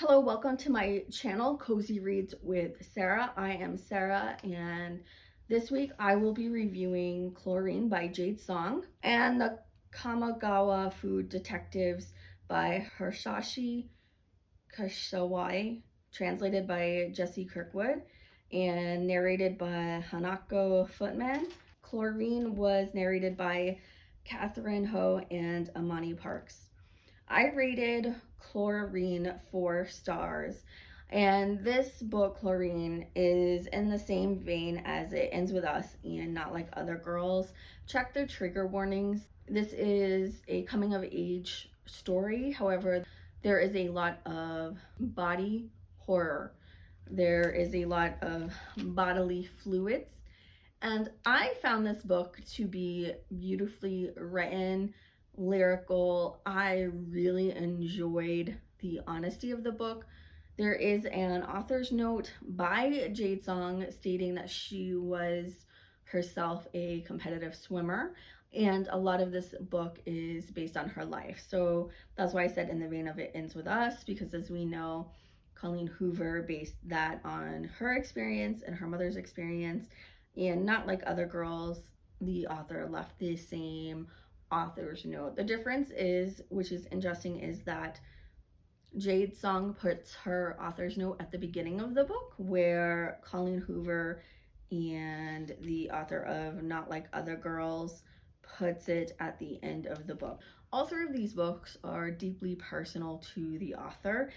Hello, welcome to my channel, Cozy Reads with Sarah. I am Sarah, and this week I will be reviewing Chlorine by Jade Song and the Kamogawa Food Detectives by Hirshashi Kashawai, translated by Jesse Kirkwood and narrated by Hanako Footman. Chlorine was narrated by Catherine Ho and Amani Parks. I rated Chlorine 4 stars. And this book, Chlorine, is in the same vein as It Ends With Us and Not Like Other Girls. Check the trigger warnings. This is a coming of age story. However, there is a lot of body horror. There is a lot of bodily fluids. And I found this book to be beautifully written, lyrical. I really enjoyed the honesty of the book. There is an author's note by Jade Song stating that she was herself a competitive swimmer, and a lot of this book is based on her life. So that's why I said in the vein of It Ends With Us, because as we know, Colleen Hoover based that on her experience and her mother's experience, and Not Like Other Girls, the author left the same author's note. The difference is, which is interesting, is that Jade Song puts her author's note at the beginning of the book, where Colleen Hoover and the author of Not Like Other Girls puts it at the end of the book. All three of these books are deeply personal to the author,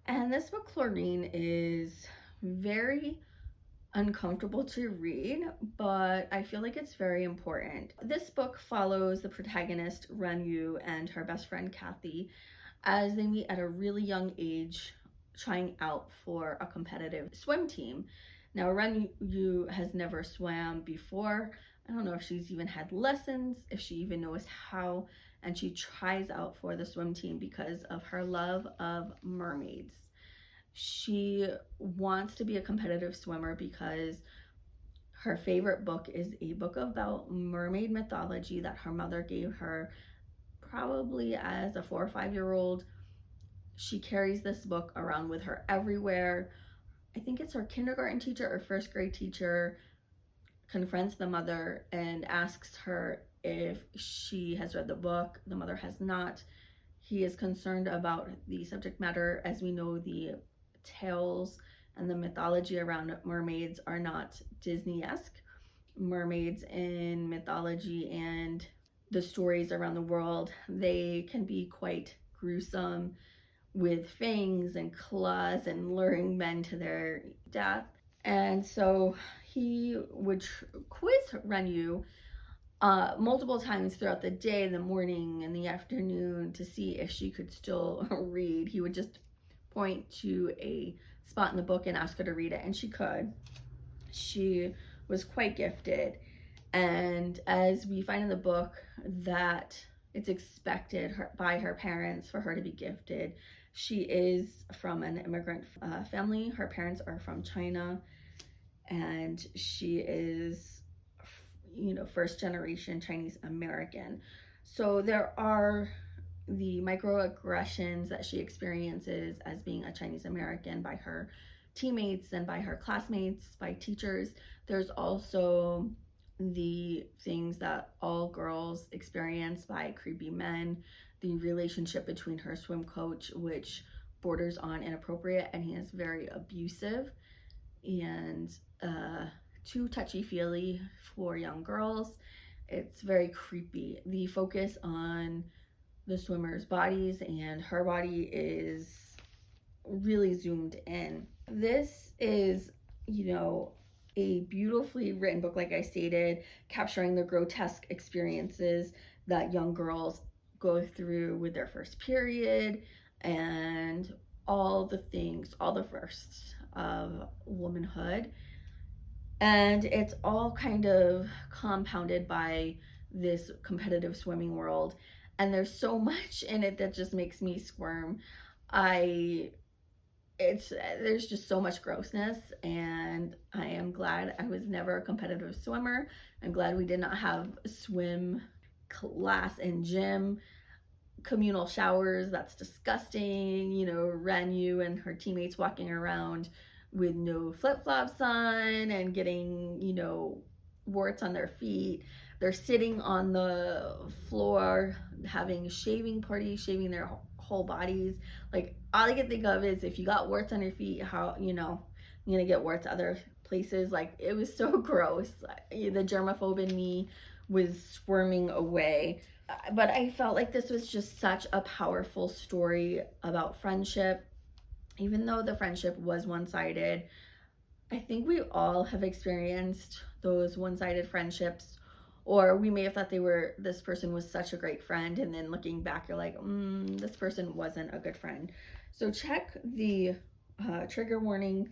and this book, Chlorine, is very uncomfortable to read, but I feel like it's very important. This book follows the protagonist Renyu and her best friend Kathy as they meet at a really young age, trying out for a competitive swim team. Now, Renyu has never swam before. I don't know if she's even had lessons, if she even knows how, and she tries out for the swim team because of her love of mermaids. She wants to be a competitive swimmer because her favorite book is a book about mermaid mythology that her mother gave her probably as a 4 or 5-year-old. She carries this book around with her everywhere. I think it's her kindergarten teacher or first grade teacher confronts the mother and asks her if she has read the book. The mother has not. He is concerned about the subject matter. As we know, the tales and the mythology around mermaids are not Disney-esque. Mermaids in mythology and the stories around the world, they can be quite gruesome, with fangs and claws and luring men to their death. And so he would quiz Renyu multiple times throughout the day, in the morning and the afternoon, to see if she could still read. He would just point to a spot in the book and ask her to read it, and she could. She was quite gifted, and as we find in the book, that it's expected by her parents for her to be gifted. She is from an immigrant family. Her parents are from China, and she is, first generation Chinese American. So there are the microaggressions that she experiences as being a Chinese American by her teammates and by her classmates, by teachers. There's also the things that all girls experience by creepy men, the relationship between her swim coach, which borders on inappropriate, and he is very abusive and too touchy-feely for young girls. It's very creepy. The focus on the swimmers' bodies and her body is really zoomed in. This is, a beautifully written book, like I stated, capturing the grotesque experiences that young girls go through with their first period and all the things, all the firsts of womanhood. And it's all kind of compounded by this competitive swimming world. And there's so much in it that just makes me squirm. There's just so much grossness, and I am glad I was never a competitive swimmer. I'm glad we did not have swim class in gym. communal showers. That's disgusting. You know, Renyu and her teammates walking around with no flip-flops on and getting, you know, warts on their feet. They're sitting on the floor having shaving parties, shaving their whole bodies. Like, all I can think of is, if you got warts on your feet, how, you know, you're gonna get warts other places. Like, it was so gross. The germaphobe in me was squirming away. But I felt like this was just such a powerful story about friendship. Even though the friendship was one-sided, I think we all have experienced those one-sided friendships, or we may have thought this person was such a great friend, and then looking back, you're like, this person wasn't a good friend. So check the trigger warnings.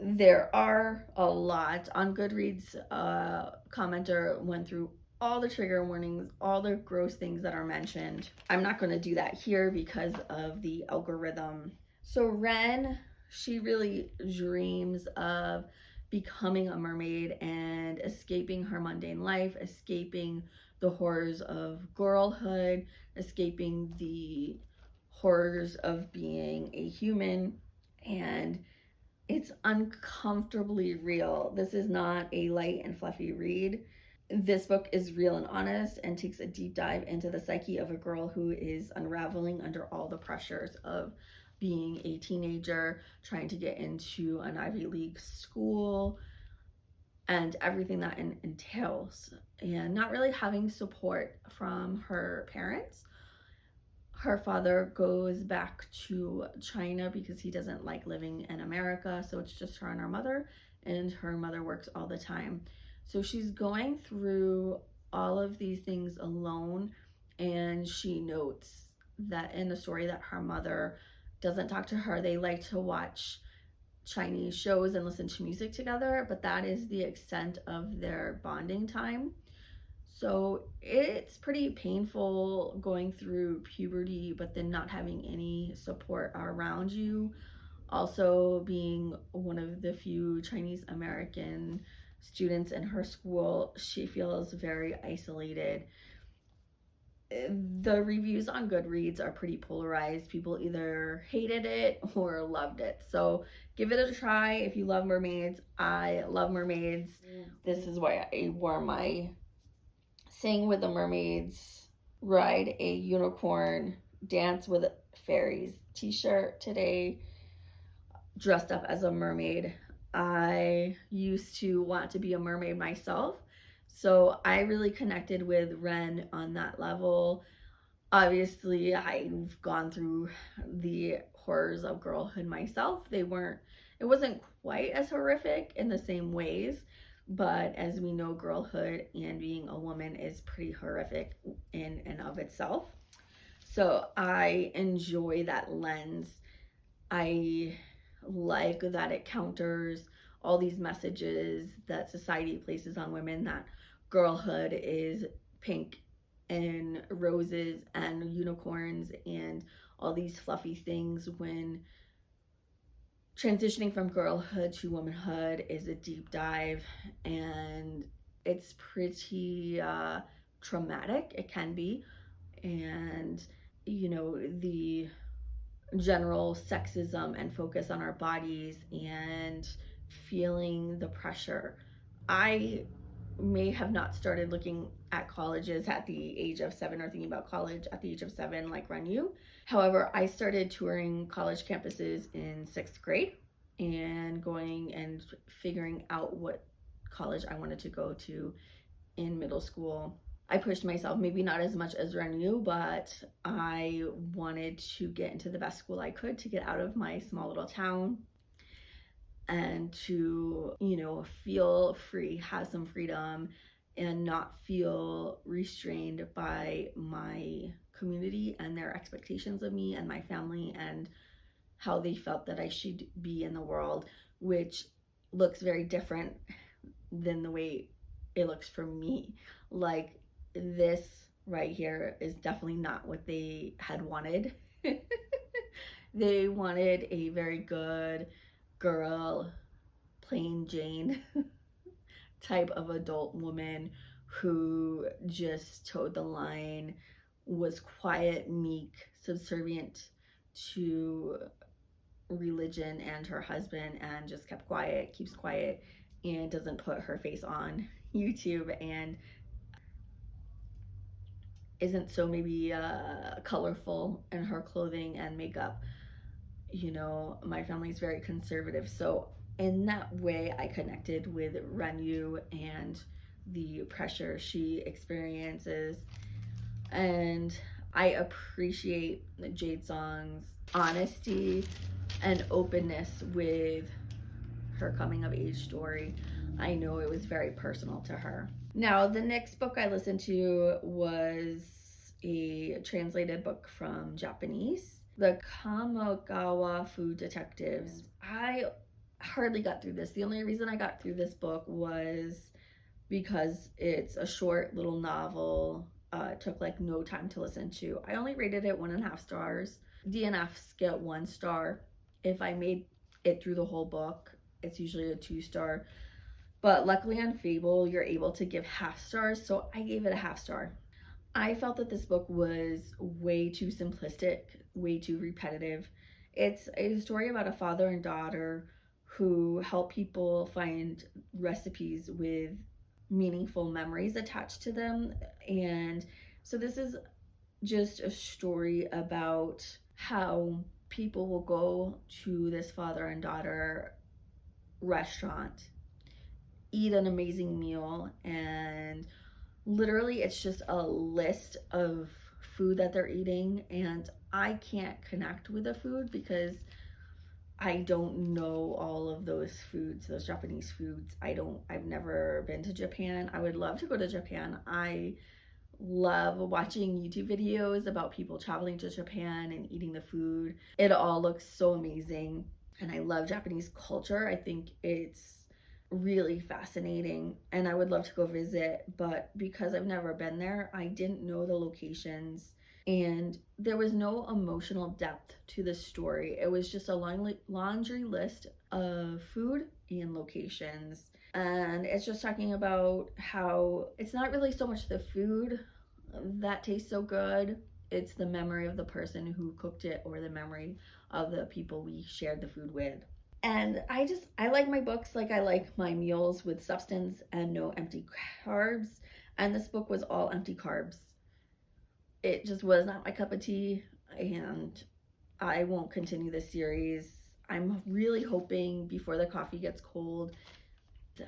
There are a lot. On Goodreads, commenter went through all the trigger warnings, all the gross things that are mentioned. I'm not going to do that here because of the algorithm. So Ren, she really dreams of becoming a mermaid and escaping her mundane life, escaping the horrors of girlhood, escaping the horrors of being a human. And it's uncomfortably real. This is not a light and fluffy read. This book is real and honest and takes a deep dive into the psyche of a girl who is unraveling under all the pressures of being a teenager, trying to get into an Ivy League school, and everything that entails, and not really having support from her parents. Her father goes back to China because he doesn't like living in America, so it's just her and her mother works all the time. So she's going through all of these things alone, and she notes that in the story that her mother doesn't talk to her. They like to watch Chinese shows and listen to music together, but that is the extent of their bonding time. So it's pretty painful going through puberty, but then not having any support around you. Also, being one of the few Chinese American students in her school, she feels very isolated. The reviews on Goodreads are pretty polarized. People either hated it or loved it. So give it a try if you love mermaids. I love mermaids. This is why I wore my Sing with the Mermaids, Ride a Unicorn, Dance with Fairies t-shirt today, dressed up as a mermaid. I used to want to be a mermaid myself, so I really connected with Ren on that level. Obviously, I've gone through the horrors of girlhood myself. It wasn't quite as horrific in the same ways, but as we know, girlhood and being a woman is pretty horrific in and of itself. So I enjoy that lens. I like that it counters all these messages that society places on women, that girlhood is pink and roses and unicorns and all these fluffy things, when transitioning from girlhood to womanhood is a deep dive, and it's pretty traumatic. It can be. And you know, the general sexism and focus on our bodies and feeling the pressure. I may have not started looking at colleges at the age of 7, or thinking about college at the age of 7 like Renyu. However, I started touring college campuses in 6th grade and going and figuring out what college I wanted to go to in middle school. I pushed myself, maybe not as much as Renyu, but I wanted to get into the best school I could to get out of my small little town and to, you know, feel free, have some freedom, and not feel restrained by my community and their expectations of me and my family and how they felt that I should be in the world, which looks very different than the way it looks for me. Like, this right here is definitely not what they had wanted. They wanted a very good girl, plain Jane type of adult woman who just towed the line, was quiet, meek, subservient to religion and her husband, and just kept quiet, keeps quiet, and doesn't put her face on YouTube, and isn't so maybe colorful in her clothing and makeup. You know, my family's very conservative, so in that way I connected with Renyu and the pressure she experiences, and I appreciate Jade Song's honesty and openness with her coming of age story. I know it was very personal to her. Now, the next book I listened to was a translated book from Japanese, The Kamogawa Food Detectives. I hardly got through this. The only reason I got through this book was because it's a short little novel. It took like no time to listen to. I only rated it 1.5 stars. DNFs get 1 star. If I made it through the whole book, it's usually a 2-star. But luckily on Fable, you're able to give half stars, so I gave it a half star. I felt that this book was way too simplistic, way too repetitive. It's a story about a father and daughter who help people find recipes with meaningful memories attached to them. And so this is just a story about how people will go to this father and daughter restaurant, eat an amazing meal, and literally it's just a list of food that they're eating, and I can't connect with the food because I don't know all of those foods, those Japanese foods. I've never been to Japan. I would love to go to Japan. I love watching YouTube videos about people traveling to Japan and eating the food. It all looks so amazing, and I love Japanese culture. I think it's really fascinating, and I would love to go visit, but because I've never been there, I didn't know the locations, and there was no emotional depth to the story. It was just a laundry list of food and locations, and it's just talking about how it's not really so much the food that tastes so good, it's the memory of the person who cooked it, or the memory of the people we shared the food with. And I like my books like I like my meals, with substance and no empty carbs. And this book was all empty carbs. It just was not my cup of tea, and I won't continue this series. I'm really hoping Before the Coffee Gets Cold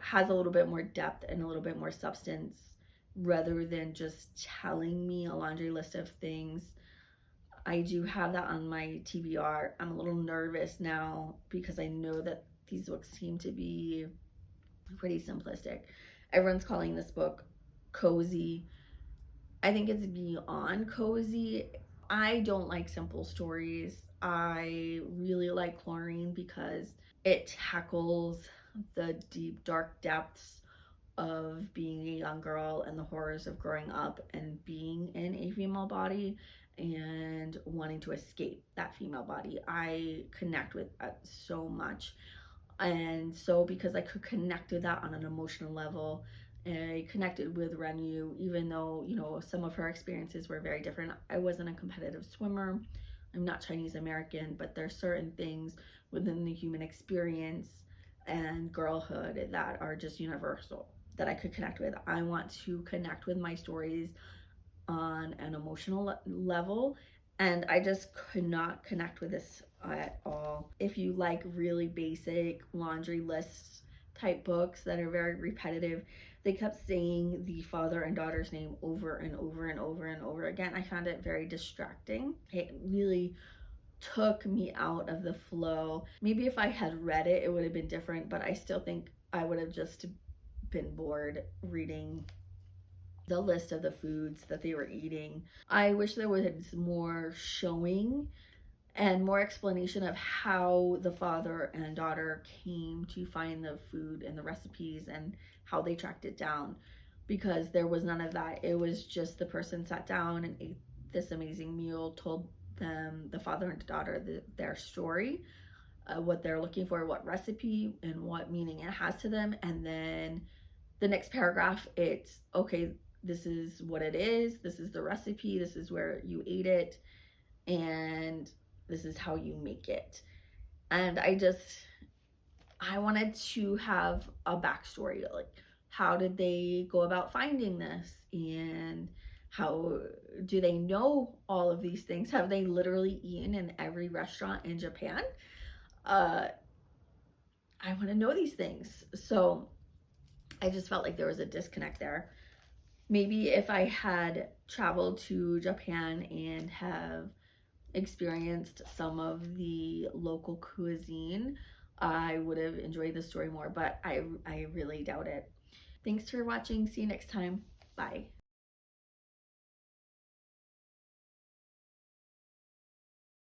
has a little bit more depth and a little bit more substance, rather than just telling me a laundry list of things. I do have that on my TBR. I'm a little nervous now because I know that these books seem to be pretty simplistic. Everyone's calling this book cozy. I think it's beyond cozy. I don't like simple stories. I really like Chlorine because it tackles the deep, dark depths of being a young girl and the horrors of growing up and being in a female body and wanting to escape that female body. I connect with that so much. And so because I could connect with that on an emotional level, I connected with Renyu, even though, you know, some of her experiences were very different. I wasn't a competitive swimmer. I'm not Chinese American, but there's certain things within the human experience and girlhood that are just universal that I could connect with. I want to connect with my stories on an emotional level, and I just could not connect with this at all. If you like really basic laundry list type books that are very repetitive, they kept saying the father and daughter's name over and over and over and over again. I found it very distracting. It really took me out of the flow. Maybe if I had read it, it would have been different, but I still think I would have just been bored reading the list of the foods that they were eating. I wish there was more showing and more explanation of how the father and daughter came to find the food and the recipes and how they tracked it down, because there was none of that. It was just the person sat down and ate this amazing meal, told them, the father and daughter, their story, what they're looking for, what recipe and what meaning it has to them, and then the next paragraph, it's okay, this is what it is, this is the recipe, this is where you ate it, and this is how you make it. And I wanted to have a backstory, like how did they go about finding this, and how do they know all of these things? Have they literally eaten in every restaurant in Japan? I want to know these things. So I just felt like there was a disconnect there. Maybe if I had traveled to Japan and have experienced some of the local cuisine, I would have enjoyed the story more, but I really doubt it. Thanks for watching. See you next time. Bye.